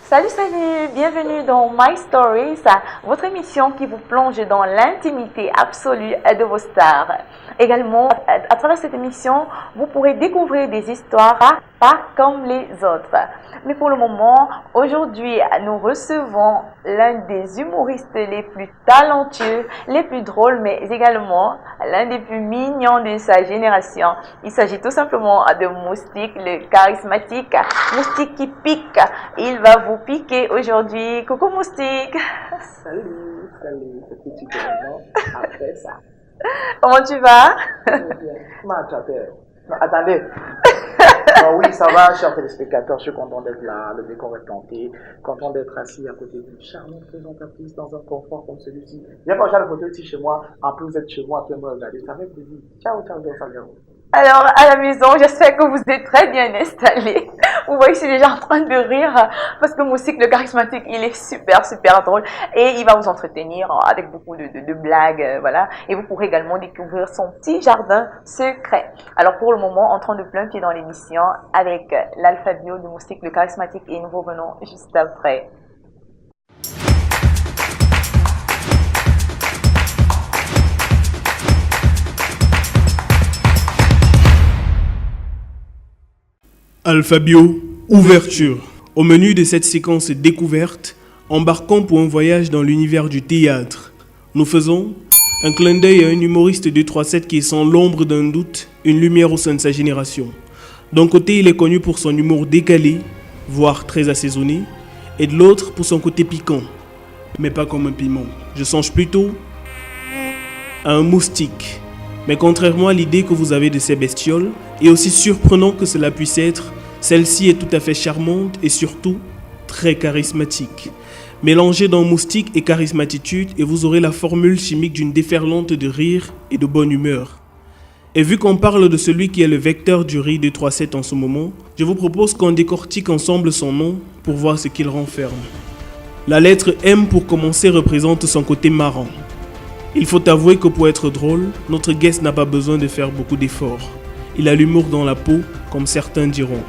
Salut, salut, bienvenue dans My Stories, votre émission qui vous plonge dans l'intimité absolue de vos stars. Également, à travers cette émission, vous pourrez découvrir des histoires pas comme les autres. Mais pour le moment, aujourd'hui, nous recevons l'un des humoristes les plus talentueux, les plus drôles, mais également l'un des plus mignons de sa génération. Il s'agit tout simplement de Moustique, le charismatique, Moustique qui pique. Il va vous piquer aujourd'hui. Coucou Moustique. Salut, c'est petit événement. Après ça. Comment tu vas? Comment tu appelles? Non, attendez. Non, oui, ça va, chers téléspectateurs. Je suis content d'être là. Le décor est planté. Content d'être assis à côté d'une charmante présentatrice dans un confort comme celui-ci. Viens pas j'ai le photo ici chez moi. En plus, vous êtes chez moi, après me regarder. Ça fait plaisir. Ciao, ciao, ciao, ciao. Alors, à la maison, j'espère que vous êtes très bien installés. Vous voyez, je suis déjà en train de rire parce que Moustique, le charismatique, il est super, super drôle et il va vous entretenir avec beaucoup de blagues, voilà. Et vous pourrez également découvrir son petit jardin secret. Alors, pour le moment, entrons de plein pied dans l'émission avec l'alphabio de Moustique, le charismatique, et nous revenons juste après. Alphabio, ouverture. Au menu de cette séquence découverte, embarquons pour un voyage dans l'univers du théâtre. Nous faisons un clin d'œil à un humoriste de 3-7 qui est sans l'ombre d'un doute une lumière au sein de sa génération. D'un côté, il est connu pour son humour décalé, voire très assaisonné, et de l'autre pour son côté piquant, mais pas comme un piment. Je songe plutôt à un moustique. Mais contrairement à l'idée que vous avez de ces bestioles, et aussi surprenant que cela puisse être, celle-ci est tout à fait charmante et surtout très charismatique. Mélangez dans moustique et charismatitude et vous aurez la formule chimique d'une déferlante de rire et de bonne humeur. Et vu qu'on parle de celui qui est le vecteur du rire de 3-7 en ce moment, je vous propose qu'on décortique ensemble son nom pour voir ce qu'il renferme. La lettre M pour commencer représente son côté marrant. Il faut avouer que pour être drôle, notre guest n'a pas besoin de faire beaucoup d'efforts. Il a l'humour dans la peau, comme certains diront.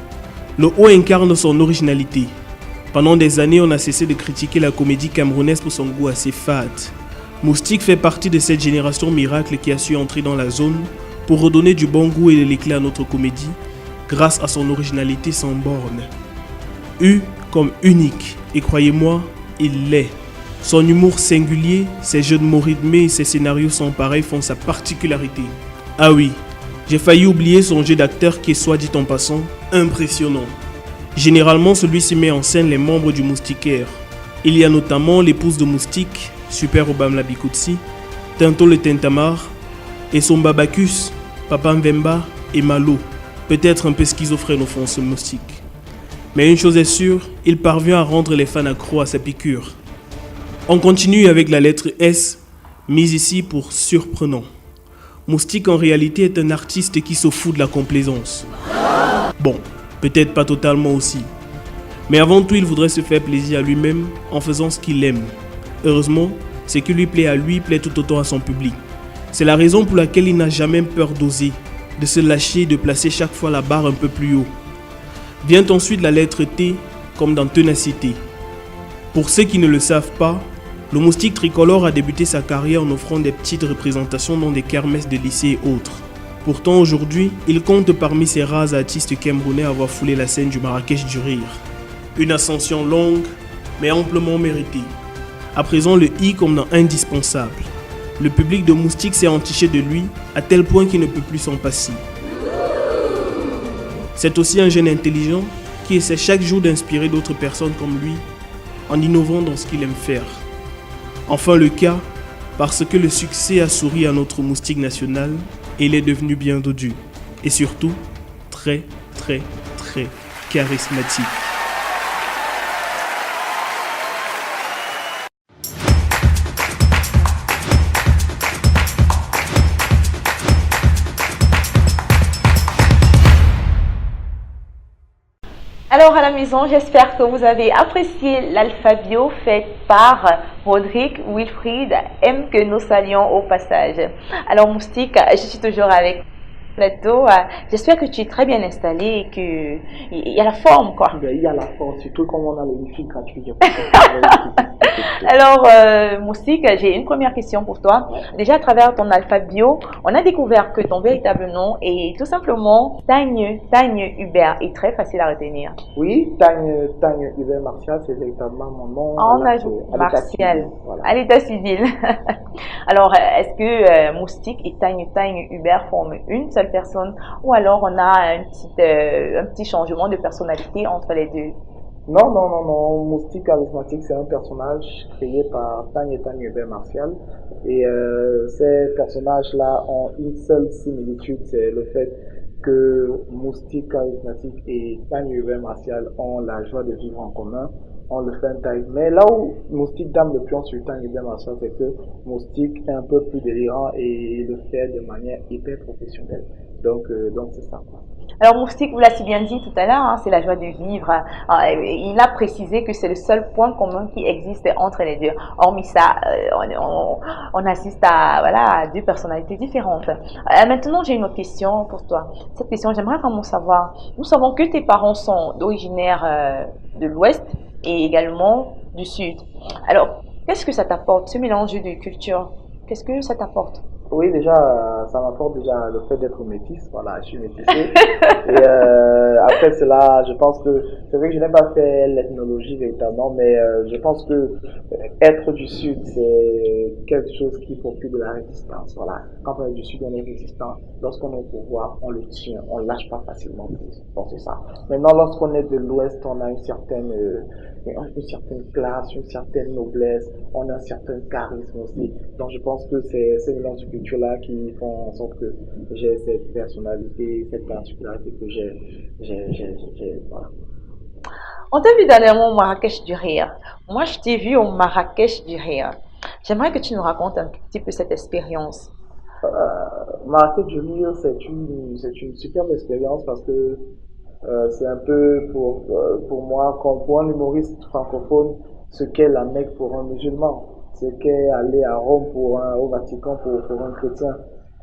Le O incarne son originalité. Pendant des années, on a cessé de critiquer la comédie camerounaise pour son goût assez fade. Moustique fait partie de cette génération miracle qui a su entrer dans la zone pour redonner du bon goût et de l'éclat à notre comédie grâce à son originalité sans borne. U comme unique, et croyez-moi, il l'est. Son humour singulier, ses jeux de mots rythmés et ses scénarios sans pareil font sa particularité. Ah oui, j'ai failli oublier son jeu d'acteur qui est, soit dit en passant, impressionnant. Généralement, celui-ci met en scène les membres du Moustiquaire. Il y a notamment l'épouse de Moustique, Super Obama Bikutsi, Tinto le Tintamar, et son Babacus, Papa Mvemba et Malo, peut-être un peu schizophrène au fond ce Moustique. Mais une chose est sûre, il parvient à rendre les fans accros à sa piqûre. On continue avec la lettre S, mise ici pour surprenant. Moustique en réalité est un artiste qui se fout de la complaisance. Bon, peut-être pas totalement aussi. Mais avant tout, il voudrait se faire plaisir à lui-même en faisant ce qu'il aime. Heureusement, ce qui lui plaît à lui plaît tout autant à son public. C'est la raison pour laquelle il n'a jamais peur d'oser, de se lâcher et de placer chaque fois la barre un peu plus haut. Vient ensuite la lettre T, comme dans ténacité. Pour ceux qui ne le savent pas, le Moustique tricolore a débuté sa carrière en offrant des petites représentations dans des kermesses de lycées et autres. Pourtant aujourd'hui, il compte parmi ces rares artistes camerounais à avoir foulé la scène du Marrakech du Rire. Une ascension longue, mais amplement méritée. À présent, le I comme dans indispensable. Le public de Moustique s'est entiché de lui à tel point qu'il ne peut plus s'en passer. C'est aussi un jeune intelligent qui essaie chaque jour d'inspirer d'autres personnes comme lui en innovant dans ce qu'il aime faire. Enfin le cas, parce que le succès a souri à notre Moustique national et il est devenu bien dodu. Et surtout, très charismatique. Alors à la maison, j'espère que vous avez apprécié l'alphabio fait par Rodrigue Wilfried M que nous saluons au passage. Alors Moustique, je suis toujours avec plateau. J'espère que tu es très bien installé et qu'il y a la forme, quoi. Il y a la forme, surtout quand on a le wifi gratuit. Alors, Moustique, j'ai une première question pour toi. Déjà, à travers ton alpha bio, on a découvert que ton véritable nom est tout simplement Tagne Hubert et très facile à retenir. Oui, Tagne Hubert Martial, c'est véritablement mon nom. On ajoute Martial voilà. à l'état civil. Alors, est-ce que Moustique et Tagne Hubert forment une seule personne ou alors on a un petit changement de personnalité entre les deux? Non. Moustique charismatique, c'est un personnage créé par Tagne Hubert Martial. Et ces personnages-là ont une seule similitude, c'est le fait que Moustique charismatique et Tagne Hubert Martial ont la joie de vivre en commun. On le fait un taille. Mais là où Moustique dame le pion sur Tagne Hubert Martial, c'est que Moustique est un peu plus délirant et le fait de manière hyper professionnelle. Donc c'est ça. Alors Moustique, vous l'a si bien dit tout à l'heure, hein, c'est la joie de vivre. Il a précisé que c'est le seul point commun qui existe entre les deux. Hormis ça, on assiste à deux personnalités différentes. Maintenant, j'ai une autre question pour toi. Cette question, j'aimerais vraiment savoir. Nous savons que tes parents sont originaires de l'Ouest et également du Sud. Alors, qu'est-ce que ça t'apporte, ce mélange de cultures? Qu'est-ce que ça t'apporte? Oui, déjà, ça m'apporte déjà le fait d'être métisse. Voilà, je suis métissé. Et après cela, je pense que c'est vrai que je n'ai pas fait l'ethnologie véritablement, mais je pense que être du Sud, c'est quelque chose qui procure de la résistance. Voilà, quand on est du Sud, on est résistant. Lorsqu'on est au pouvoir, on le tient, on ne lâche pas facilement. Donc c'est ça. Maintenant, lorsqu'on est de l'Ouest, on a une certaine classe, une certaine noblesse, on a un certain charisme aussi. Donc je pense que c'est ces mélanges de culture-là qui font en sorte que j'ai cette personnalité, cette particularité que j'ai, voilà. On t'a vu dernièrement au Marrakech du Rire. Moi, je t'ai vu au Marrakech du Rire. J'aimerais que tu nous racontes un petit peu cette expérience. Marrakech du Rire, c'est une superbe expérience parce que c'est un peu pour moi, comme pour un humoriste francophone, ce qu'est la Mecque pour un musulman, ce qu'est aller à Rome au Vatican pour un chrétien.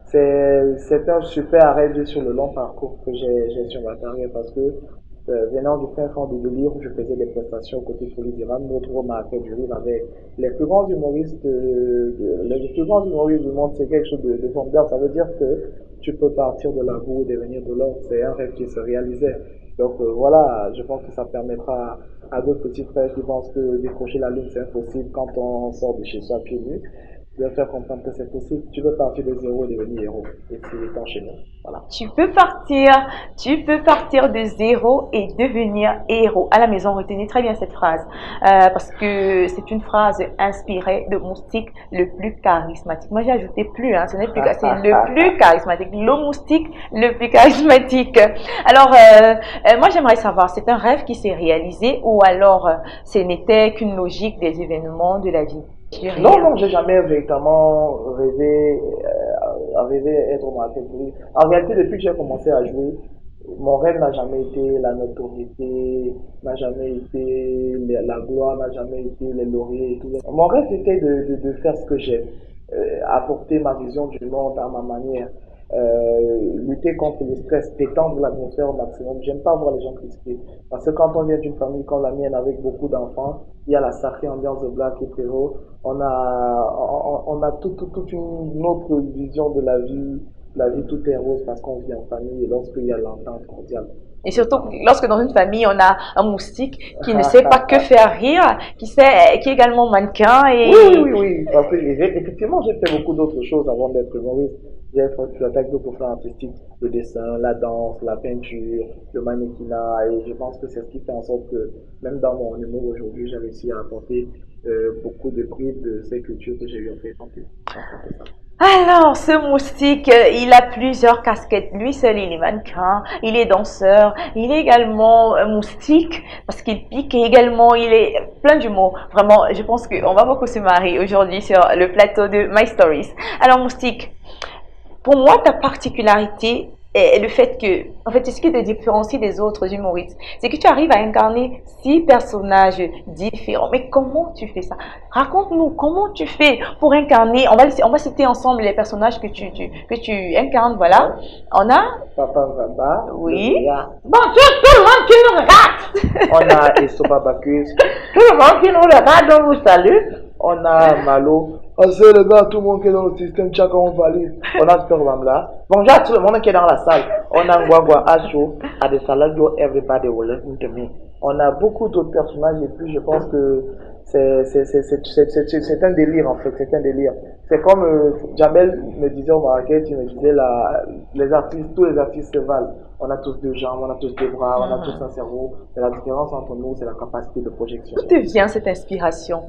C'est un super rêve sur le long parcours que j'ai sur ma carrière parce que venant du fin fond du délire où je faisais des prestations côté Folie d'Iran, me retrouve au Marrakech du Rire avec les plus grands humoristes, les plus grands humoristes du monde, c'est quelque chose de formidable. Ça veut dire que tu peux partir de la boue et devenir de l'or. C'est un rêve qui se réalisait. Donc voilà, je pense que ça permettra à d'autres petits frères qui pensent que décrocher la lune c'est impossible quand on sort de chez soi pieds nus, de leur faire comprendre que c'est possible. Tu peux partir de zéro et devenir héros. Et c'est enchaîné. Voilà. Tu peux partir de zéro et devenir héros. À la maison, retenez très bien cette phrase parce que c'est une phrase inspirée de Moustique, le plus charismatique. Moi, j'ai ajouté plus, hein, ce n'est plus, c'est le plus charismatique, le Moustique le plus charismatique. Alors, moi, j'aimerais savoir, c'est un rêve qui s'est réalisé ou alors ce n'était qu'une logique des événements de la vie? Non, j'ai jamais véritablement rêvé être au Marrakech du Rire. En réalité, depuis que j'ai commencé à jouer, mon rêve n'a jamais été la notoriété, n'a jamais été la gloire, n'a jamais été les lauriers et tout. Mon rêve était de faire ce que j'aime, apporter ma vision du monde à ma manière. Lutter contre le stress, détendre l'atmosphère au maximum. J'aime pas voir les gens critiquer. Parce que quand on vient d'une famille comme la mienne avec beaucoup d'enfants, il y a la sacrée ambiance de Black qui prévaut. On a toute une autre vision de la vie. La vie tout est rose parce qu'on vit en famille et lorsqu'il y a l'entente cordiale. Et surtout, lorsque dans une famille, on a un Moustique qui ne sait pas que faire rire, qui est également mannequin. Et... Oui. Parce que effectivement, j'ai fait beaucoup d'autres choses avant d'être humoriste. J'ai fait l'attaque d'autres plans artistiques, le dessin, la danse, la peinture, le mannequinat. Et je pense que c'est ce qui fait en sorte que, même dans mon humour aujourd'hui, j'ai réussi à apporter beaucoup de bribes de ces cultures que j'ai eu en fait. Alors, ce Moustique, il a plusieurs casquettes. Lui seul, il est mannequin, il est danseur, il est également Moustique parce qu'il pique et également il est plein d'humour. Vraiment, je pense qu'on va beaucoup se marrer aujourd'hui sur le plateau de My Stories. Alors, Moustique, pour moi, ta particularité et le fait que, en fait, c'est ce qui te différencie des autres humoristes, c'est que tu arrives à incarner 6 personnages différents. Mais comment tu fais ça? Raconte-nous comment tu fais pour incarner. On va citer ensemble les personnages que tu incarnes. Voilà. On a, Papa Baba, oui. Bonjour tout le monde qui nous regarde. On a Esopa Bacchus, tout le monde qui nous regarde, on vous salue. On a Malo. Oh, c'est le gars, tout le monde qui est dans le système, Tchaka, on valide. On a Super Bamla. Bonjour à tout le monde qui est dans la salle. On a Ngwagwa Asho, Adesaladio, everybody will listen to me. On a beaucoup d'autres personnages et puis je pense que c'est un délire en fait, c'est un délire. C'est comme Jamel me disait au Marrakech, il me disait les artistes, tous les artistes se valent. On a tous 2 jambes, on a tous 2 bras, on a tous un cerveau. Mais la différence entre nous, c'est la capacité de projection. D'où te vient cette inspiration?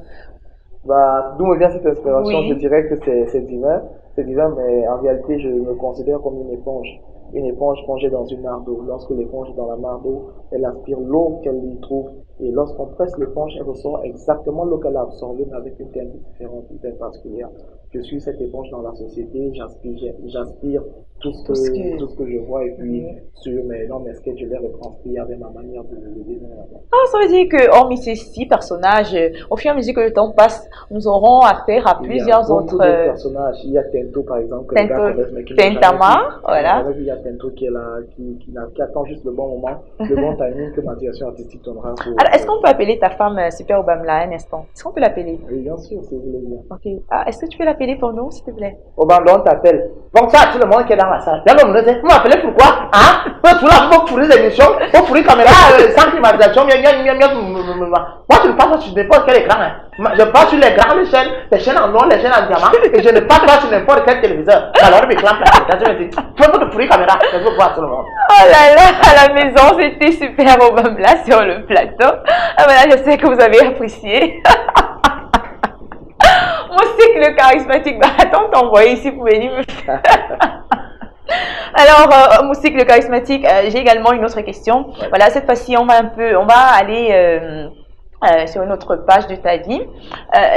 Bah, d'où me vient cette inspiration? Oui. Je dirais que c'est divin. C'est divin, mais en réalité, je me considère comme une éponge. Une éponge plongée dans une mare d'eau. Lorsque l'éponge est dans la mare d'eau, elle aspire l'eau qu'elle y trouve. Et lorsqu'on presse l'éponge, elle ressort exactement l'eau qu'elle a absorbée, mais avec une teinte différente, une teinte particulière. Je suis cette éponge dans la société, j'aspire tout ce que je vois, et puis sur mes sketchs, je les retranscris avec ma manière de désigner. Ah, ça veut dire que, hormis ces 6 personnages, au fur et à mesure que le temps passe, nous aurons affaire à plusieurs autres personnages. Il y a Tento, par exemple, que les gars connaissent, mais qui Tentama, voilà. Il y a Tento qui est là, qui attend juste le bon moment, le bon timing que ma direction artistique donnera. Alors, est-ce qu'on peut appeler ta femme Super Obamla un instant? Est-ce qu'on peut l'appeler? Oui, bien sûr, si vous voulez bien. Ok. Ah, est-ce que tu peux l'appeler pour nous, s'il te plaît? Obamla, on t'appelle. Bonsoir à tout le monde qui est dans la salle. Vous m'appelez pourquoi? Hein? Vous là, vous pourrez l'émission, vous pourrez caméra, sans climatisation, moi, je ne passe pas sur n'importe quel écran. Je passe sur les grandes chaînes, les chaînes en or, les chaînes en diamant, et je ne passe pas sur n'importe quel téléviseur. Alors, je me clame la climatisation, je me dis, faut que pourri caméra, je veux voir tout le monde. Oh là là, à la maison, c'était Super Obamla sur le plateau. Ah voilà, je sais que vous avez apprécié. Mon cycle charismatique, bah attends, t'envoyer ici pour venir me faire. Alors, mon cycle charismatique, j'ai également une autre question. Voilà, cette fois-ci, on va aller sur une autre page de ta vie.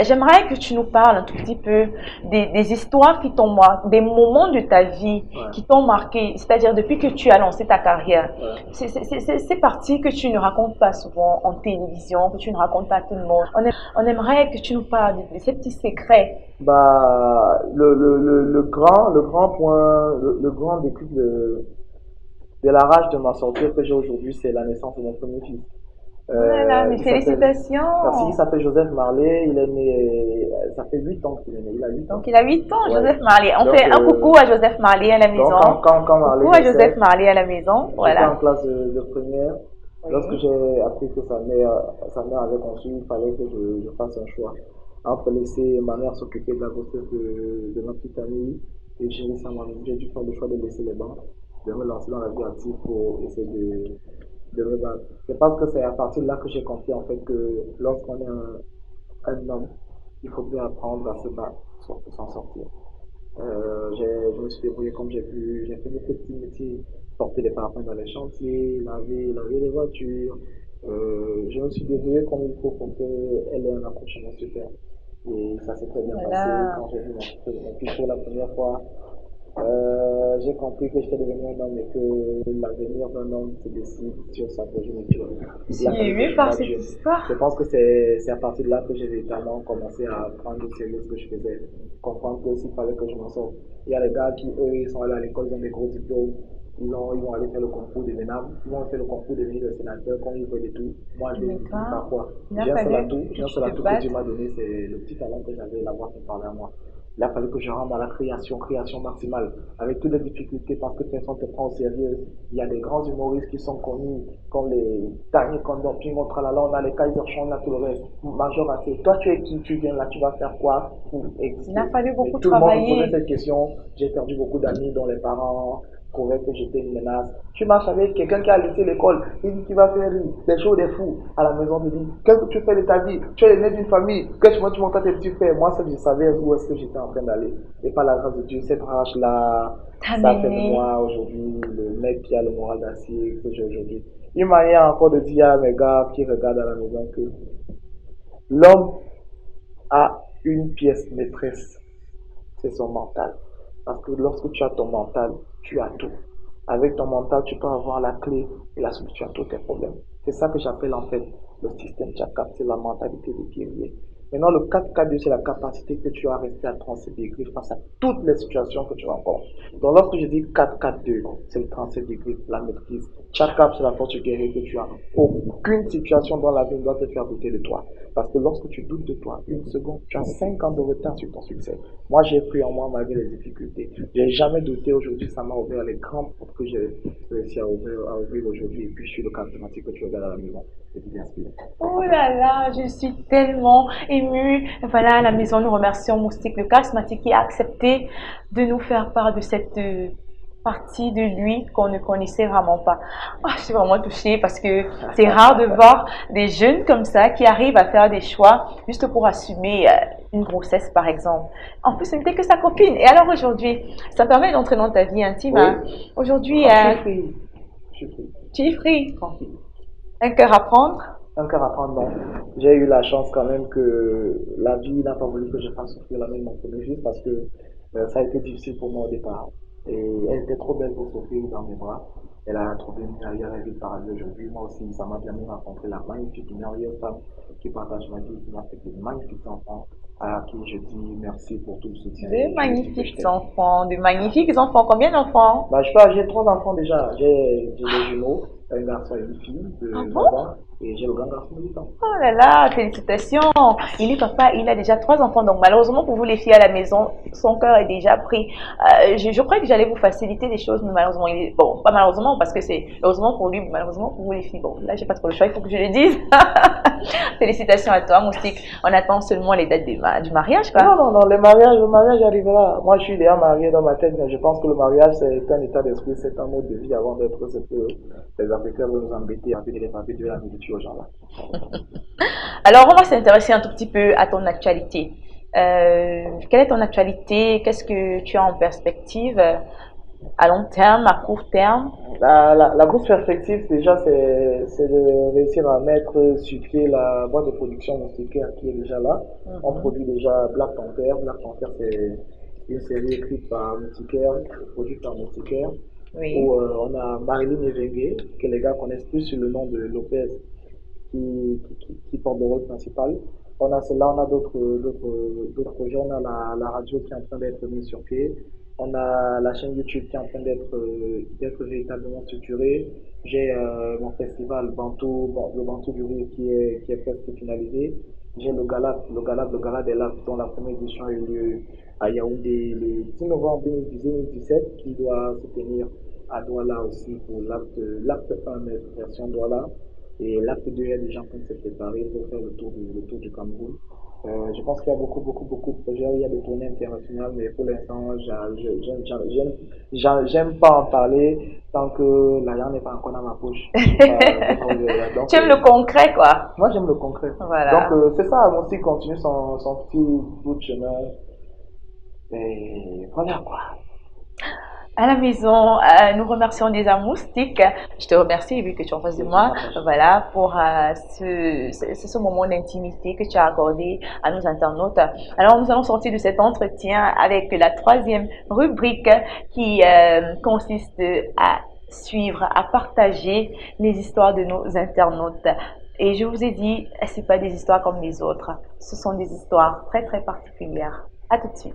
J'aimerais que tu nous parles un tout petit peu des histoires qui t'ont marqué, des moments de ta vie qui t'ont marqué, c'est-à-dire depuis que tu as lancé ta carrière. C'est parties que tu ne racontes pas souvent en télévision, que tu ne racontes pas à tout le monde. On aimerait que tu nous parles de ces petits secrets. Bah, le grand déclic de la rage de ma sortie que j'ai aujourd'hui, c'est la naissance de mon premier fils. Voilà, mes félicitations. Merci, il s'appelle Joseph Marley, il est né, ça fait 8 ans qu'il est né, il a 8 ans. Donc il a 8 ans, Ouais. Joseph Marley. On Donc, fait un coucou à Joseph Marley à la maison. Donc, quand Marley Coucou à naissait, Joseph Marley à la maison, j'étais voilà. en classe de première. Lorsque j'ai appris que sa mère avait conçu, il fallait que je fasse un choix entre laisser ma mère s'occuper de la grossesse de ma petite amie et gérer ça moi-même. J'ai dû faire le choix de laisser les bancs, de me lancer dans la vie active pour essayer de me battre. Je pense que c'est à partir de là que j'ai compris en fait que lorsqu'on est un homme, il faut bien apprendre à se battre pour s'en sortir. Je me suis débrouillé comme j'ai pu, j'ai fait beaucoup de petits métiers, porter des parapluies dans les chantiers, laver les voitures. Je me suis débrouillé comme il faut pour qu'elle ait un accouchement super. Et ça s'est très bien passé. Quand j'ai vu mon fils pour la première fois, j'ai compris que j'étais devenu un homme et que l'avenir d'un homme se décide sur sa progéniture. Tu es ému par cette histoire. Je pense que c'est à partir de là que j'ai véritablement commencé à prendre au sérieux ce que je faisais. Comprendre que s'il fallait que je m'en sorte. Il y a des gars qui, eux, ils sont allés à l'école, ils ont des gros diplômes. Ils vont aller faire le concours des MENAM, ils vont faire le concours des ministres sénateurs, comme ils veulent et tout. Moi, je ne dis pas quoi. J'ai un seul atout que Dieu m'a donné, c'est le petit talent que j'avais, la voix qui parlait à moi. Il a fallu que je rentre à la création maximale, avec toutes les difficultés, parce que personne ne te prend au sérieux. Il y a des grands humoristes qui sont connus, comme les Daniel Condorping, on a les Kaiser Sean, on a tout le reste. Major AC, toi tu es qui, tu viens là, tu vas faire quoi pour exister? Il a fallu beaucoup tout travailler. Tout le monde me posait travailler. cette question, j'ai perdu beaucoup d'amis dont les parents trouvaient que j'étais une menace. Tu marches avec quelqu'un qui a laissé l'école, il dit qu'il va faire des choses des fous à la maison, te dit qu'est-ce que tu fais de ta vie? Tu es l'aîné d'une famille, qu'est-ce que tu montres à tes petits frères? Moi, ça, je savais où est-ce que j'étais en train d'aller. Et par la grâce de Dieu, cette rage-là, ça fait de moi aujourd'hui le mec qui a le moral d'acier que j'ai aujourd'hui. Une manière encore de dire à mes gars qui regardent à la maison que l'homme a une pièce maîtresse, c'est son mental. Parce que lorsque tu as ton mental, tu as tout. Avec ton mental, tu peux avoir la clé et la solution à tous tes problèmes. C'est ça que j'appelle en fait le système Chakra, c'est la mentalité de guerrier. Maintenant, le 4K2, c'est la capacité que tu as à rester à 37 degrés face à toutes les situations que tu rencontres. Donc, lorsque je dis 4K2, c'est le 37 degrés, la maîtrise. Chakra, c'est la force guerrier que tu as. Aucune situation dans la vie ne doit te faire douter de toi. Parce que lorsque tu doutes de toi, une seconde, tu as 5 ans de retard sur ton succès. Moi, j'ai cru en moi malgré les difficultés. J'ai jamais douté. Aujourd'hui, ça m'a ouvert les grandes portes que j'ai réussi à ouvrir aujourd'hui. Et puis, je suis le charismatique que tu regardes à la maison. Oh là là, je suis tellement émue. Voilà, à la maison, nous remercions Moustique, le charismatique, qui a accepté de nous faire part de cette partie de lui qu'on ne connaissait vraiment pas. Oh, je suis vraiment touchée parce que c'est rare de voir des jeunes comme ça qui arrivent à faire des choix juste pour assumer une grossesse, par exemple. En plus, ce n'était que sa copine. Et alors aujourd'hui, ça permet d'entrer dans ta vie intime. Hein. Aujourd'hui, tu es free. Tranquille. Un cœur à prendre? Un cœur à prendre, non. J'ai eu la chance quand même que la vie n'a pas voulu que je fasse souffrir la même mon premier fils parce que ça a été difficile pour moi au départ. Et elle était trop belle pour souffrir dans mes bras. Elle a trouvé une carrière, elle vit par aujourd'hui. Moi aussi, ça m'a permis de rencontrer la magnifique, merveilleuse femme qui partage ma vie, qui m'a fait de magnifiques enfants, à qui je dis merci pour tout le soutien. De magnifiques enfants, de magnifiques enfants. Combien d'enfants? J'ai 3 enfants déjà. J'ai des jumeaux, un garçon et une fille de 9 ans. Et j'ai le grand garçon de 8 ans. Oh là là, félicitations. Il est papa, il a déjà 3 enfants. Donc malheureusement pour vous les filles à la maison, son cœur est déjà pris. Je crois que j'allais vous faciliter les choses, mais malheureusement, bon, pas malheureusement parce que c'est heureusement pour lui, mais malheureusement pour vous les filles. Bon, là j'ai pas trop le choix, il faut que je le dise. Félicitations à toi, Moustique. On attend seulement les dates du mariage, quoi. Non, le mariage arrivera. Moi je suis déjà marié dans ma tête, mais je pense que le mariage c'est un état d'esprit, c'est un mode de vie avant d'être ce que les Africains veulent nous embêter avec les papiers de la nourriture aux gens là. Alors, on va s'intéresser un tout petit peu à ton actualité. Quelle est ton actualité? Qu'est-ce que tu as en perspective à long terme, à court terme? La grosse perspective, déjà, c'est de réussir à mettre sur pied la boîte de production Moustiquaire qui est déjà là. On produit déjà Black Panther. Black Panther, c'est une série écrite par Moustiquaire, produite par Moustiquaire. Oui. Où on a Marilyn Evengue, que les gars connaissent plus sur le nom de Lopez, qui porte le rôle principal. On a d'autres projets. On a la radio qui est en train d'être mise sur pied. On a la chaîne YouTube qui est en train d'être véritablement structurée. J'ai mon festival Bantou, le Bantou du Rire qui est presque finalisé. J'ai le gala des Lacs dont la première édition a eu lieu à Yaoundé le 10 novembre 2017 qui doit se tenir à Douala aussi pour l'acte 1 version Douala. Et l'acte 2, il y a des gens qui se préparer pour faire le tour du Cameroun. Je pense qu'il y a beaucoup de projets, il y a des tournées internationales, mais pour l'instant, j'aime pas en parler tant que l'argent n'est pas encore dans ma poche. Donc, tu aimes le concret, quoi. Moi, j'aime le concret. Voilà. Donc, c'est ça, mon style continue son petit bout de chemin. Et voilà, quoi. À la maison, nous remercions déjà Moustique. Je te remercie vu que tu es en face de moi. Voilà, pour ce moment d'intimité que tu as accordé à nos internautes. Alors, nous allons sortir de cet entretien avec la 3e rubrique qui consiste à suivre, à partager les histoires de nos internautes. Et je vous ai dit, ce n'est pas des histoires comme les autres. Ce sont des histoires très, très particulières. À tout de suite.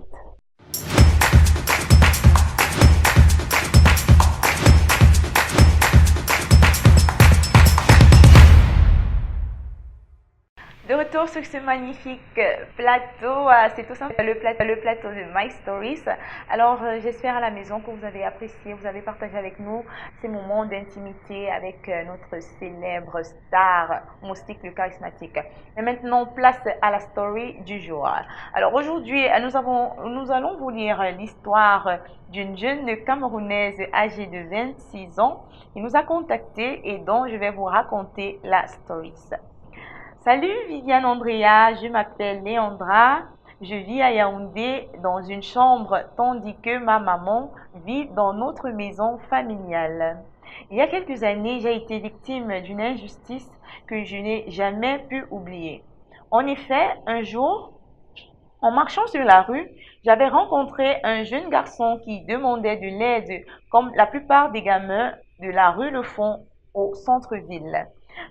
De retour sur ce magnifique plateau, c'est tout simplement le plateau de My Stories. Alors, j'espère à la maison que vous avez apprécié, vous avez partagé avec nous ces moments d'intimité avec notre célèbre star, Moustique le charismatique. Et maintenant, place à la story du jour. Alors, aujourd'hui, nous allons vous lire l'histoire d'une jeune Camerounaise âgée de 26 ans qui nous a contactés et dont je vais vous raconter la story. Salut Viviane Andrea, je m'appelle Léandra, je vis à Yaoundé dans une chambre tandis que ma maman vit dans notre maison familiale. Il y a quelques années, j'ai été victime d'une injustice que je n'ai jamais pu oublier. En effet, un jour, en marchant sur la rue, j'avais rencontré un jeune garçon qui demandait de l'aide, comme la plupart des gamins de la rue Le Fond au centre-ville.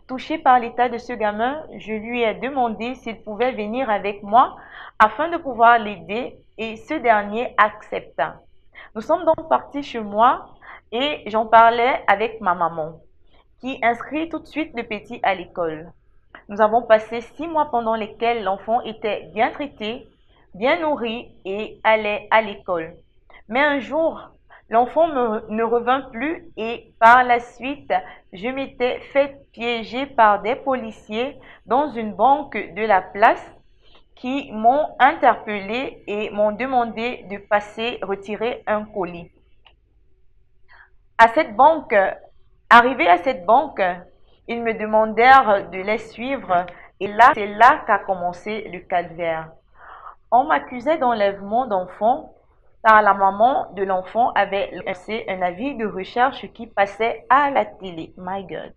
Touché par l'état de ce gamin, je lui ai demandé s'il pouvait venir avec moi afin de pouvoir l'aider et ce dernier accepta. Nous sommes donc partis chez moi et j'en parlais avec ma maman, qui inscrit tout de suite le petit à l'école. Nous avons passé 6 mois pendant lesquels l'enfant était bien traité, bien nourri et allait à l'école. Mais un jour, l'enfant ne revint plus et par la suite, je m'étais fait piéger par des policiers dans une banque de la place qui m'ont interpellé et m'ont demandé de passer retirer un colis. À cette banque, arrivé à cette banque, ils me demandèrent de les suivre et là, c'est là qu'a commencé le calvaire. On m'accusait d'enlèvement d'enfants car la maman de l'enfant avait lancé un avis de recherche qui passait à la télé. My God.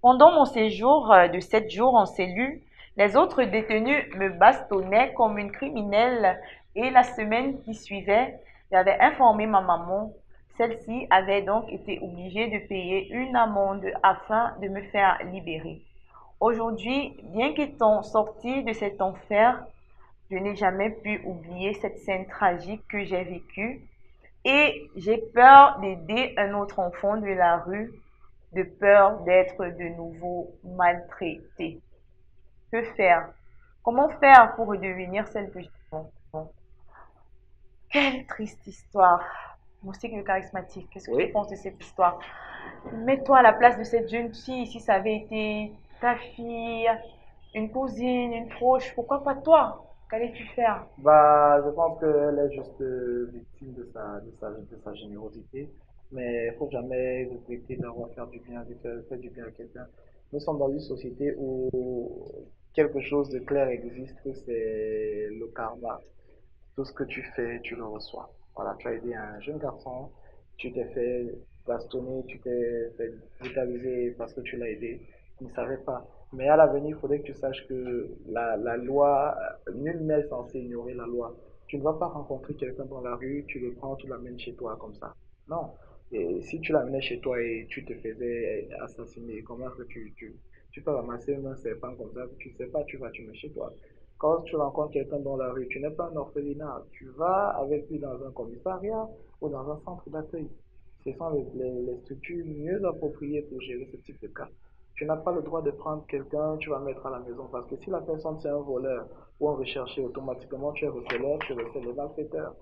Pendant mon séjour de 7 jours en cellule, les autres détenus me bastonnaient comme une criminelle et la semaine qui suivait, j'avais informé ma maman. Celle-ci avait donc été obligée de payer une amende afin de me faire libérer. Aujourd'hui, bien qu'étant sortie de cet enfer, je n'ai jamais pu oublier cette scène tragique que j'ai vécue et j'ai peur d'aider un autre enfant de la rue, de peur d'être de nouveau maltraité. Que faire? Comment faire pour redevenir celle que je suis? Quelle triste histoire. Moustique le charismatique, qu'est-ce que tu penses de cette histoire? Mets-toi à la place de cette jeune fille, si ça avait été ta fille, une cousine, une proche, pourquoi pas toi? Qu'allais-tu faire? Bah, je pense qu'elle est juste victime de sa générosité, mais il faut jamais regretter d'avoir fait du bien à quelqu'un. Nous sommes dans une société où quelque chose de clair existe, c'est le karma. Tout ce que tu fais, tu le reçois. Voilà, tu as aidé un jeune garçon, tu t'es fait bastonner, tu t'es fait brutaliser parce que tu l'as aidé. Tu ne savais pas. Mais à l'avenir, il faudrait que tu saches que la loi, nul n'est censé ignorer la loi. Tu ne vas pas rencontrer quelqu'un dans la rue, tu le prends, tu l'amènes chez toi comme ça. Non. Et si tu l'amenais chez toi et tu te faisais assassiner, comment est-ce que tu peux ramasser un serpent comme ça, tu ne sais pas, tu mets chez toi. Quand tu rencontres quelqu'un dans la rue, tu n'es pas un orphelinat, tu vas avec lui dans un commissariat ou dans un centre d'accueil. Ce sont les structures mieux appropriées pour gérer ce type de cas. Tu n'as pas le droit de prendre quelqu'un, tu vas mettre à la maison parce que si la personne c'est un voleur ou un recherché, automatiquement tu es receleur, tu recèles les malfaiteurs.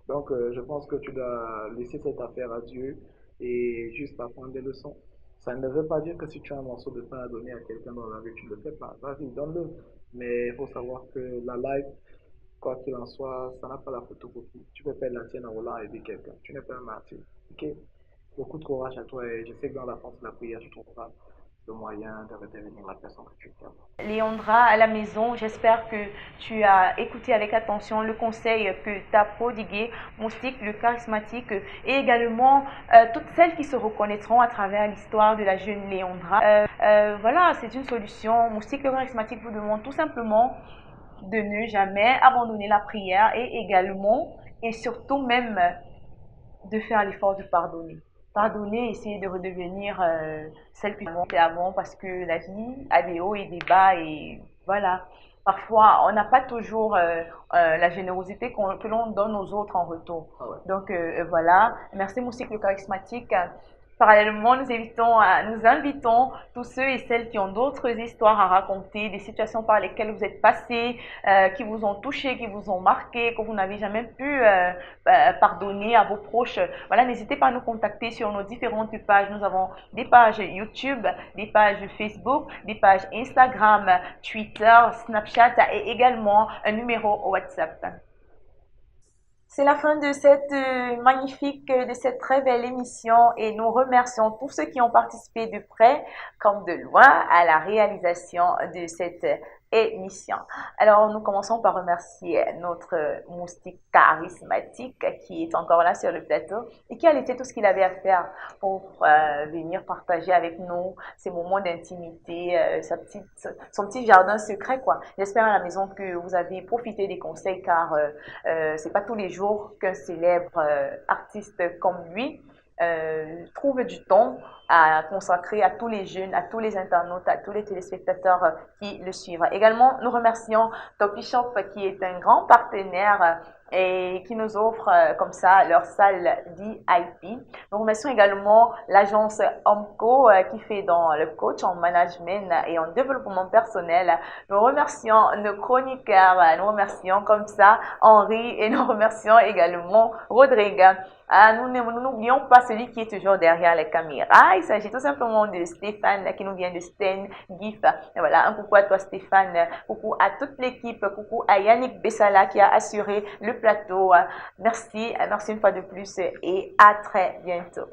Donc je pense que tu dois laisser cette affaire à Dieu et juste apprendre des leçons. Ça ne veut pas dire que si tu as un morceau de pain à donner à quelqu'un dans la rue, tu ne le fais pas. Vas-y, donne-le. Mais il faut savoir que la life, quoi qu'il en soit, ça n'a pas la photocopie. Tu peux perdre la tienne en voulant aider quelqu'un. Tu n'es pas un martyr. Ok? Beaucoup de courage à toi et je sais que dans la force de la prière, tu trouveras le moyen de redevenir la personne que tu es. Léandra, à la maison, j'espère que tu as écouté avec attention le conseil que t'a prodigué Moustique le charismatique et également toutes celles qui se reconnaîtront à travers l'histoire de la jeune Léandra. Voilà, c'est une solution. Moustique le charismatique vous demande tout simplement de ne jamais abandonner la prière et également et surtout même de faire l'effort de pardonner. Pardonner, essayer de redevenir celle que j'étais avant parce que la vie a des hauts et des bas et voilà. Parfois, on n'a pas toujours la générosité que l'on donne aux autres en retour. Ah ouais. Donc voilà. Merci Moustique le charismatique. Parallèlement, nous invitons tous ceux et celles qui ont d'autres histoires à raconter, des situations par lesquelles vous êtes passés, qui vous ont touché, qui vous ont marqué, que vous n'avez jamais pu pardonner à vos proches. Voilà, n'hésitez pas à nous contacter sur nos différentes pages. Nous avons des pages YouTube, des pages Facebook, des pages Instagram, Twitter, Snapchat et également un numéro WhatsApp. C'est la fin de cette de cette très belle émission et nous remercions tous ceux qui ont participé de près comme de loin à la réalisation de cette émission. Alors, nous commençons par remercier notre moustique charismatique qui est encore là sur le plateau et qui a laissé tout ce qu'il avait à faire pour venir partager avec nous ces moments d'intimité, son petit jardin secret, quoi. J'espère à la maison que vous avez profité des conseils car c'est pas tous les jours qu'un célèbre artiste comme lui trouve du temps à consacrer à tous les jeunes, à tous les internautes, à tous les téléspectateurs qui le suivent. Également, nous remercions Topi Shop qui est un grand partenaire et qui nous offre comme ça leur salle VIP. Nous remercions également l'agence Omco qui fait dans le coach en management et en développement personnel. Nous remercions nos chroniqueurs, nous remercions comme ça Henri et nous remercions également Rodrigue. Nous n'oublions pas celui qui est toujours derrière les caméras. Il s'agit tout simplement de Stéphane qui nous vient de Sten GIF. Et voilà, un coucou à toi Stéphane, coucou à toute l'équipe, coucou à Yannick Bessala qui a assuré le plateau. Merci une fois de plus et à très bientôt.